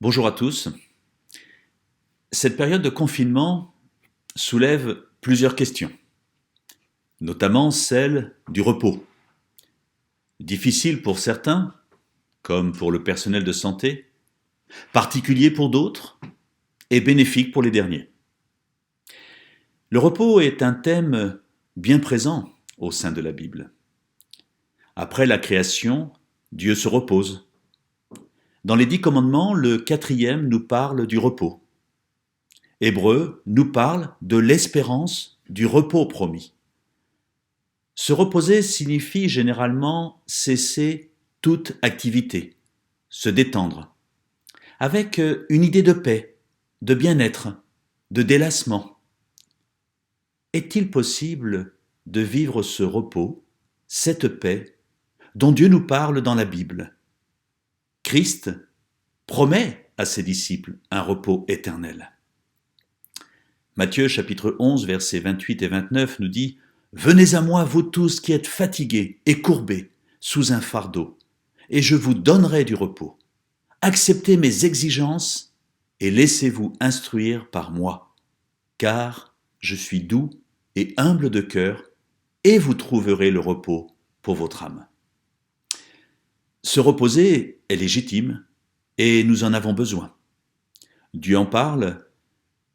Bonjour à tous. Cette période de confinement soulève plusieurs questions, notamment celle du repos. Difficile pour certains, comme pour le personnel de santé, particulier pour d'autres et bénéfique pour les derniers. Le repos est un thème bien présent au sein de la Bible. Après la création, Dieu se repose. Dans les 10 commandements, le 4e nous parle du repos. Hébreu nous parle de l'espérance du repos promis. Se reposer signifie généralement cesser toute activité, se détendre, avec une idée de paix, de bien-être, de délassement. Est-il possible de vivre ce repos, cette paix, dont Dieu nous parle dans la Bible ? Christ promet à ses disciples un repos éternel. Matthieu chapitre 11, versets 28 et 29 nous dit « Venez à moi, vous tous qui êtes fatigués et courbés sous un fardeau, et je vous donnerai du repos. Acceptez mes exigences et laissez-vous instruire par moi, car je suis doux et humble de cœur, et vous trouverez le repos pour votre âme. » Se reposer est légitime, et nous en avons besoin. Dieu en parle,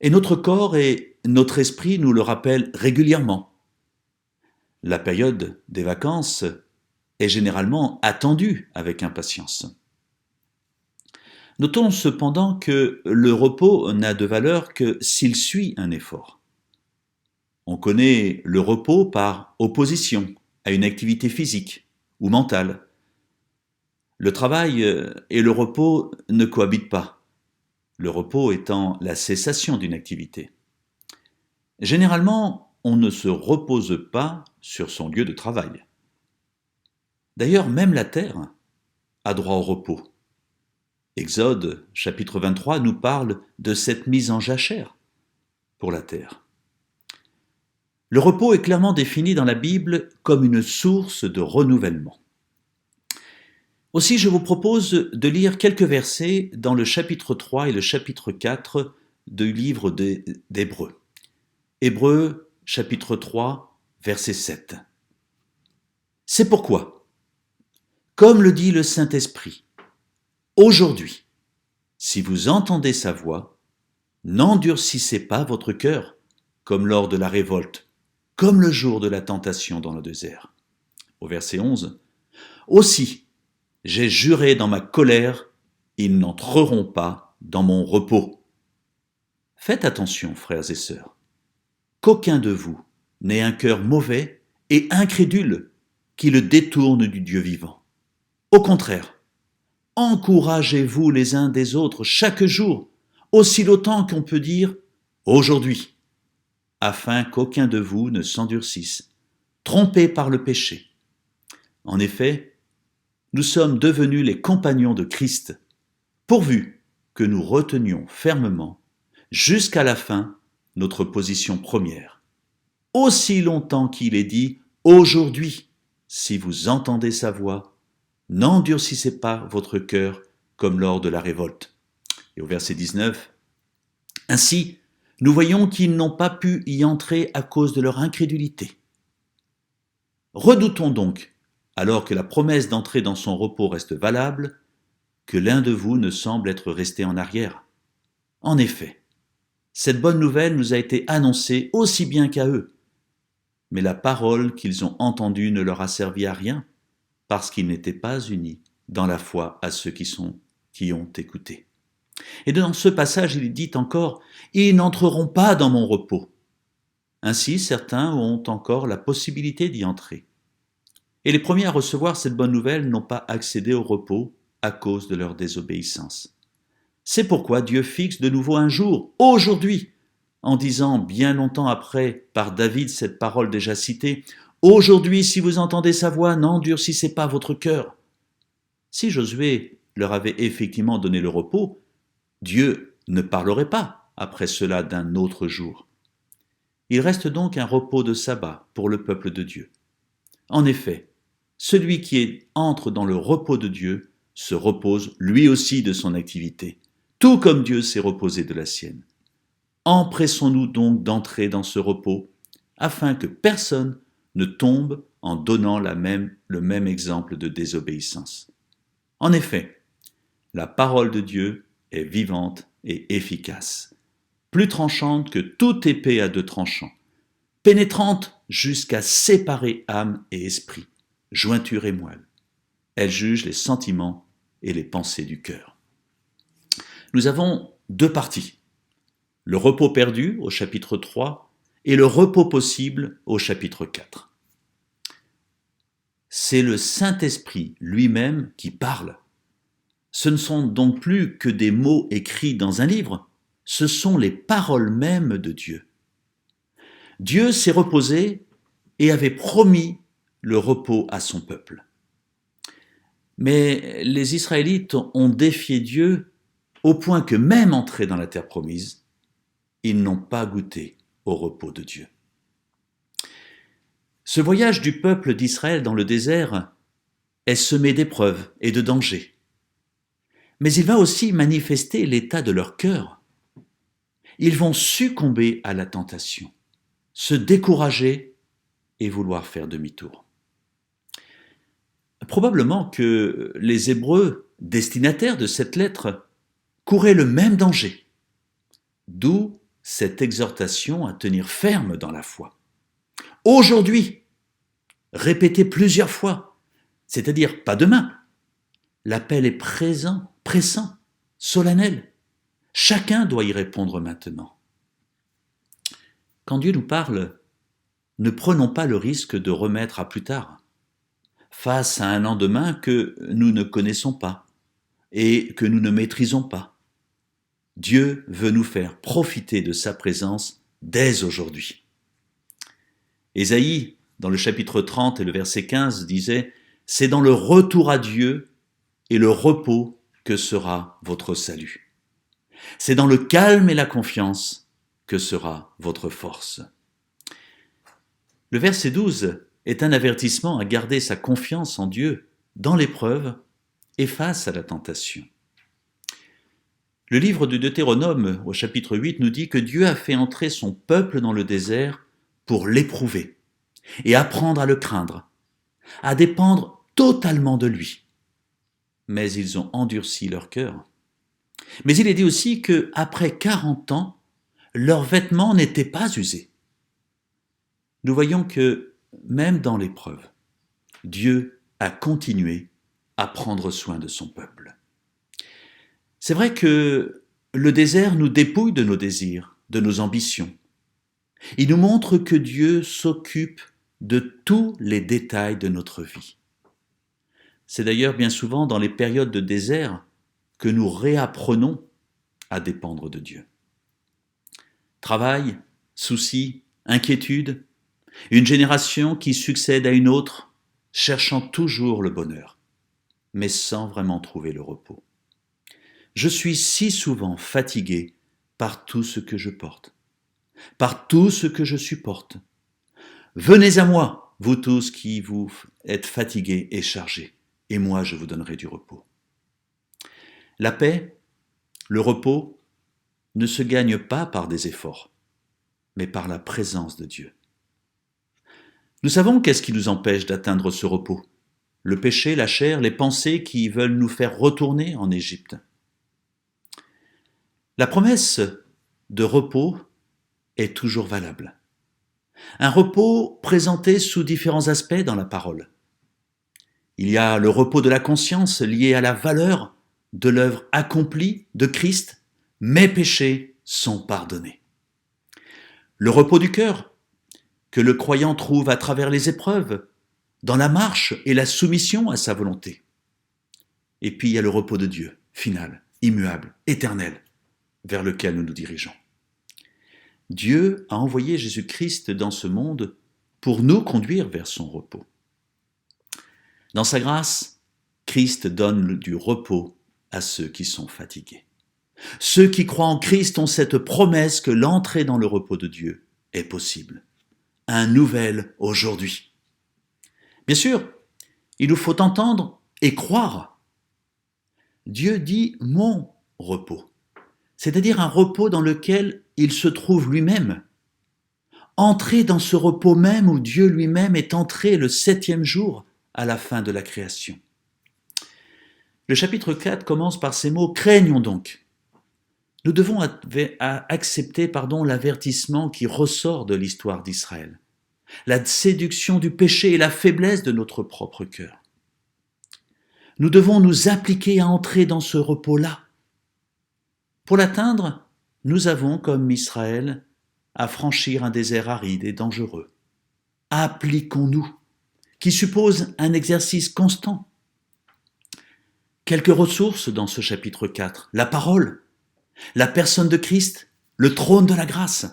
et notre corps et notre esprit nous le rappellent régulièrement. La période des vacances est généralement attendue avec impatience. Notons cependant que le repos n'a de valeur que s'il suit un effort. On connaît le repos par opposition à une activité physique ou mentale. Le travail et le repos ne cohabitent pas, le repos étant la cessation d'une activité. Généralement, on ne se repose pas sur son lieu de travail. D'ailleurs, même la terre a droit au repos. Exode chapitre 23 nous parle de cette mise en jachère pour la terre. Le repos est clairement défini dans la Bible comme une source de renouvellement. Aussi, je vous propose de lire quelques versets dans le chapitre 3 et le chapitre 4 du livre d'Hébreux. Hébreux, chapitre 3, verset 7. C'est pourquoi, comme le dit le Saint-Esprit, aujourd'hui, si vous entendez sa voix, n'endurcissez pas votre cœur, comme lors de la révolte, comme le jour de la tentation dans le désert. Au verset 11, aussi, j'ai juré dans ma colère, ils n'entreront pas dans mon repos. Faites attention, frères et sœurs, qu'aucun de vous n'ait un cœur mauvais et incrédule qui le détourne du Dieu vivant. Au contraire, encouragez-vous les uns des autres chaque jour, aussi longtemps qu'on peut dire aujourd'hui, afin qu'aucun de vous ne s'endurcisse, trompé par le péché. En effet, nous sommes devenus les compagnons de Christ, pourvu que nous retenions fermement, jusqu'à la fin, notre position première. Aussi longtemps qu'il est dit, aujourd'hui, si vous entendez sa voix, n'endurcissez pas votre cœur comme lors de la révolte. Et au verset 19, ainsi, nous voyons qu'ils n'ont pas pu y entrer à cause de leur incrédulité. Redoutons donc, alors que la promesse d'entrer dans son repos reste valable, que l'un de vous ne semble être resté en arrière. En effet, cette bonne nouvelle nous a été annoncée aussi bien qu'à eux, mais la parole qu'ils ont entendue ne leur a servi à rien, parce qu'ils n'étaient pas unis dans la foi à ceux qui ont écouté. Et dans ce passage, il est dit encore « Ils n'entreront pas dans mon repos ». Ainsi, certains ont encore la possibilité d'y entrer. Et les premiers à recevoir cette bonne nouvelle n'ont pas accédé au repos à cause de leur désobéissance. C'est pourquoi Dieu fixe de nouveau un jour, aujourd'hui, en disant bien longtemps après par David cette parole déjà citée, « Aujourd'hui, si vous entendez sa voix, n'endurcissez pas votre cœur. » Si Josué leur avait effectivement donné le repos, Dieu ne parlerait pas après cela d'un autre jour. Il reste donc un repos de sabbat pour le peuple de Dieu. En effet, celui qui entre dans le repos de Dieu se repose lui aussi de son activité, tout comme Dieu s'est reposé de la sienne. Empressons-nous donc d'entrer dans ce repos, afin que personne ne tombe en donnant le même exemple de désobéissance. En effet, la parole de Dieu est vivante et efficace, plus tranchante que toute épée à 2 tranchants, pénétrante jusqu'à séparer âme et esprit, jointure et moelle. Elle juge les sentiments et les pensées du cœur. Nous avons 2 parties, le repos perdu au chapitre 3 et le repos possible au chapitre 4. C'est le Saint-Esprit lui-même qui parle. Ce ne sont donc plus que des mots écrits dans un livre, ce sont les paroles mêmes de Dieu. Dieu s'est reposé et avait promis le repos à son peuple. Mais les Israélites ont défié Dieu au point que même entrés dans la terre promise, ils n'ont pas goûté au repos de Dieu. Ce voyage du peuple d'Israël dans le désert est semé d'épreuves et de dangers. Mais il va aussi manifester l'état de leur cœur. Ils vont succomber à la tentation, se décourager et vouloir faire demi-tour. Probablement que les Hébreux, destinataires de cette lettre, couraient le même danger. D'où cette exhortation à tenir ferme dans la foi. Aujourd'hui, répétez plusieurs fois, c'est-à-dire pas demain. L'appel est présent, pressant, solennel. Chacun doit y répondre maintenant. Quand Dieu nous parle, ne prenons pas le risque de remettre à plus tard, face à un lendemain que nous ne connaissons pas et que nous ne maîtrisons pas. Dieu veut nous faire profiter de sa présence dès aujourd'hui. Ésaïe, dans le chapitre 30 et le verset 15, disait « C'est dans le retour à Dieu et le repos que sera votre salut. C'est dans le calme et la confiance que sera votre force. » Le verset 12 est un avertissement à garder sa confiance en Dieu dans l'épreuve et face à la tentation. Le livre du Deutéronome, au chapitre 8, nous dit que Dieu a fait entrer son peuple dans le désert pour l'éprouver et apprendre à le craindre, à dépendre totalement de lui. Mais ils ont endurci leur cœur. Mais il est dit aussi qu'après 40 ans, leurs vêtements n'étaient pas usés. Nous voyons que, même dans l'épreuve, Dieu a continué à prendre soin de son peuple. C'est vrai que le désert nous dépouille de nos désirs, de nos ambitions. Il nous montre que Dieu s'occupe de tous les détails de notre vie. C'est d'ailleurs bien souvent dans les périodes de désert que nous réapprenons à dépendre de Dieu. Travail, soucis, inquiétudes, une génération qui succède à une autre, cherchant toujours le bonheur, mais sans vraiment trouver le repos. Je suis si souvent fatigué par tout ce que je porte, par tout ce que je supporte. Venez à moi, vous tous qui vous êtes fatigués et chargés, et moi je vous donnerai du repos. La paix, le repos, ne se gagnent pas par des efforts, mais par la présence de Dieu. Nous savons qu'est-ce qui nous empêche d'atteindre ce repos. Le péché, la chair, les pensées qui veulent nous faire retourner en Égypte. La promesse de repos est toujours valable. Un repos présenté sous différents aspects dans la parole. Il y a le repos de la conscience lié à la valeur de l'œuvre accomplie de Christ. Mes péchés sont pardonnés. Le repos du cœur, que le croyant trouve à travers les épreuves, dans la marche et la soumission à sa volonté. Et puis il y a le repos de Dieu, final, immuable, éternel, vers lequel nous nous dirigeons. Dieu a envoyé Jésus-Christ dans ce monde pour nous conduire vers son repos. Dans sa grâce, Christ donne du repos à ceux qui sont fatigués. Ceux qui croient en Christ ont cette promesse que l'entrée dans le repos de Dieu est possible. Un nouvel aujourd'hui. Bien sûr, il nous faut entendre et croire. Dieu dit « mon repos ». c'est-à-dire un repos dans lequel il se trouve lui-même. Entrer dans ce repos même où Dieu lui-même est entré le 7e jour à la fin de la création. Le chapitre 4 commence par ces mots « Craignons donc ». Nous devons accepter l'avertissement qui ressort de l'histoire d'Israël, la séduction du péché et la faiblesse de notre propre cœur. Nous devons nous appliquer à entrer dans ce repos-là. Pour l'atteindre, nous avons, comme Israël, à franchir un désert aride et dangereux. Appliquons-nous, qui suppose un exercice constant. Quelques ressources dans ce chapitre 4. La parole, la personne de Christ, le trône de la grâce.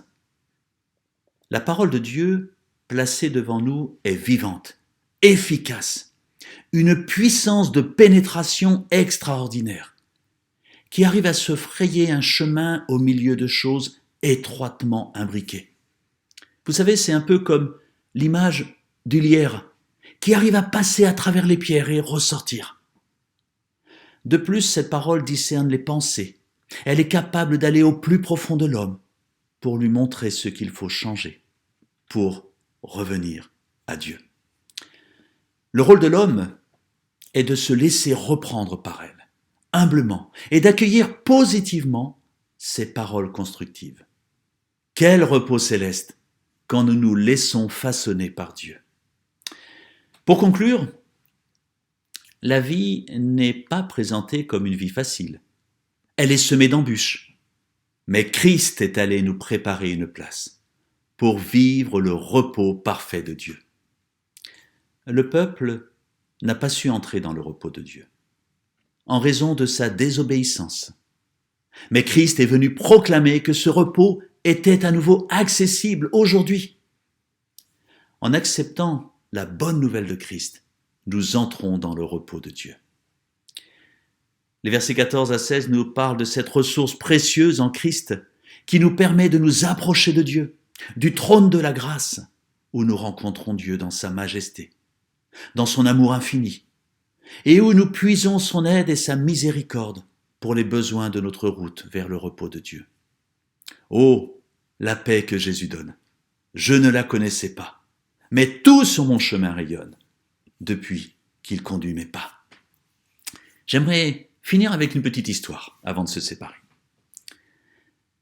La parole de Dieu, placée devant nous, est vivante, efficace, une puissance de pénétration extraordinaire, qui arrive à se frayer un chemin au milieu de choses étroitement imbriquées. Vous savez, c'est un peu comme l'image du lierre, qui arrive à passer à travers les pierres et ressortir. De plus, cette parole discerne les pensées. Elle est capable d'aller au plus profond de l'homme pour lui montrer ce qu'il faut changer, pour revenir à Dieu. Le rôle de l'homme est de se laisser reprendre par elle, humblement, et d'accueillir positivement ces paroles constructives. Quel repos céleste quand nous nous laissons façonner par Dieu. Pour conclure, la vie n'est pas présentée comme une vie facile. Elle est semée d'embûches. Mais Christ est allé nous préparer une place pour vivre le repos parfait de Dieu. Le peuple n'a pas su entrer dans le repos de Dieu, en raison de sa désobéissance. Mais Christ est venu proclamer que ce repos était à nouveau accessible aujourd'hui. En acceptant la bonne nouvelle de Christ, nous entrons dans le repos de Dieu. Les versets 14 à 16 nous parlent de cette ressource précieuse en Christ qui nous permet de nous approcher de Dieu, du trône de la grâce, où nous rencontrons Dieu dans sa majesté, dans son amour infini, et où nous puisons son aide et sa miséricorde pour les besoins de notre route vers le repos de Dieu. Oh, la paix que Jésus donne! Je ne la connaissais pas, mais tout sur mon chemin rayonne, depuis qu'il conduit mes pas. J'aimerais finir avec une petite histoire avant de se séparer.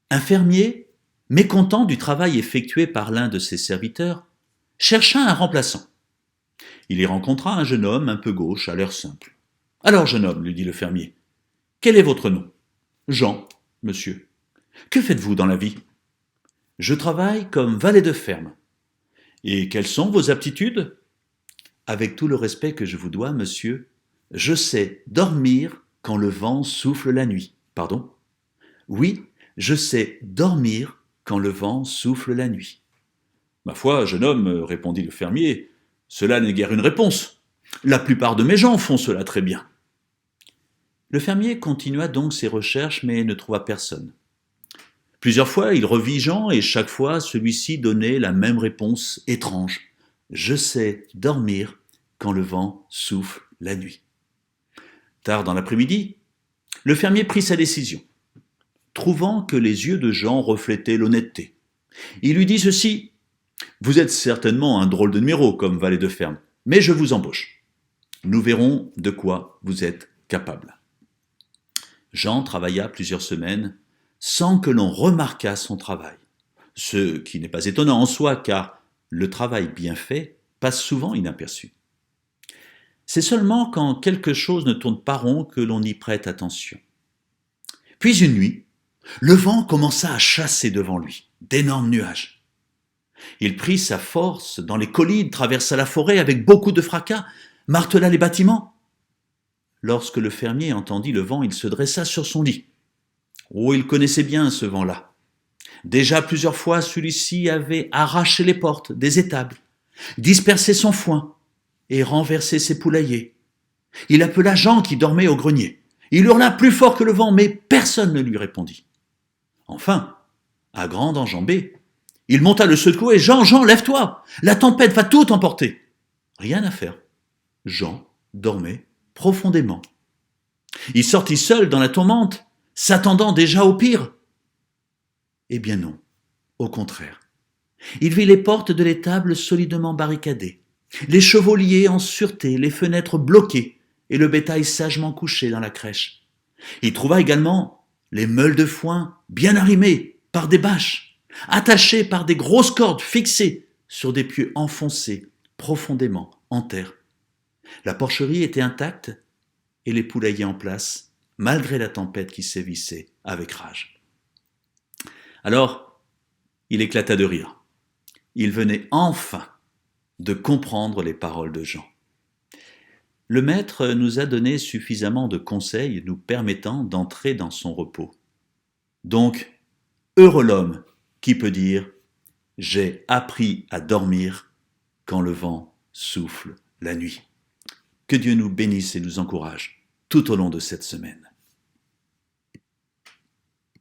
Un fermier, mécontent du travail effectué par l'un de ses serviteurs, chercha un remplaçant. Il y rencontra un jeune homme un peu gauche, à l'air simple. « Alors, jeune homme, lui dit le fermier, quel est votre nom ?»« Jean, monsieur. »« Que faites-vous dans la vie ?»« Je travaille comme valet de ferme. »« Et quelles sont vos aptitudes ?»« Avec tout le respect que je vous dois, monsieur, je sais dormir quand le vent souffle la nuit. »« Pardon ? » ?»« Oui, je sais dormir quand le vent souffle la nuit. »« Ma foi, jeune homme, répondit le fermier, cela n'est guère une réponse. La plupart de mes gens font cela très bien. » Le fermier continua donc ses recherches, mais ne trouva personne. Plusieurs fois, il revit Jean, et chaque fois, celui-ci donnait la même réponse étrange. « Je sais dormir quand le vent souffle la nuit. » Tard dans l'après-midi, le fermier prit sa décision, trouvant que les yeux de Jean reflétaient l'honnêteté. Il lui dit ceci: « Vous êtes certainement un drôle de numéro comme valet de ferme, mais je vous embauche. Nous verrons de quoi vous êtes capable. » Jean travailla plusieurs semaines sans que l'on remarquât son travail, ce qui n'est pas étonnant en soi, car le travail bien fait passe souvent inaperçu. C'est seulement quand quelque chose ne tourne pas rond que l'on y prête attention. Puis une nuit, le vent commença à chasser devant lui d'énormes nuages. Il prit sa force dans les collines, traversa la forêt avec beaucoup de fracas, martela les bâtiments. Lorsque le fermier entendit le vent, il se dressa sur son lit. Oh, il connaissait bien ce vent-là. Déjà plusieurs fois, celui-ci avait arraché les portes des étables, dispersé son foin et renversé ses poulaillers. Il appela Jean qui dormait au grenier. Il hurla plus fort que le vent, mais personne ne lui répondit. Enfin, à grande enjambée, il monta le secouer. « Jean, Jean, lève-toi! La tempête va tout emporter !» Rien à faire. Jean dormait profondément. Il sortit seul dans la tourmente, s'attendant déjà au pire. Eh bien non, au contraire. Il vit les portes de l'étable solidement barricadées, les chevaux liés en sûreté, les fenêtres bloquées et le bétail sagement couché dans la crèche. Il trouva également les meules de foin bien arrimées par des bâches, attachées par des grosses cordes fixées sur des pieux enfoncés profondément en terre. La porcherie était intacte et les poulaillers en place, malgré la tempête qui sévissait avec rage. Alors, il éclata de rire. Il venait enfin de comprendre les paroles de Jean. Le Maître nous a donné suffisamment de conseils nous permettant d'entrer dans son repos. Donc, heureux l'homme qui peut dire « J'ai appris à dormir quand le vent souffle la nuit ». Que Dieu nous bénisse et nous encourage tout au long de cette semaine.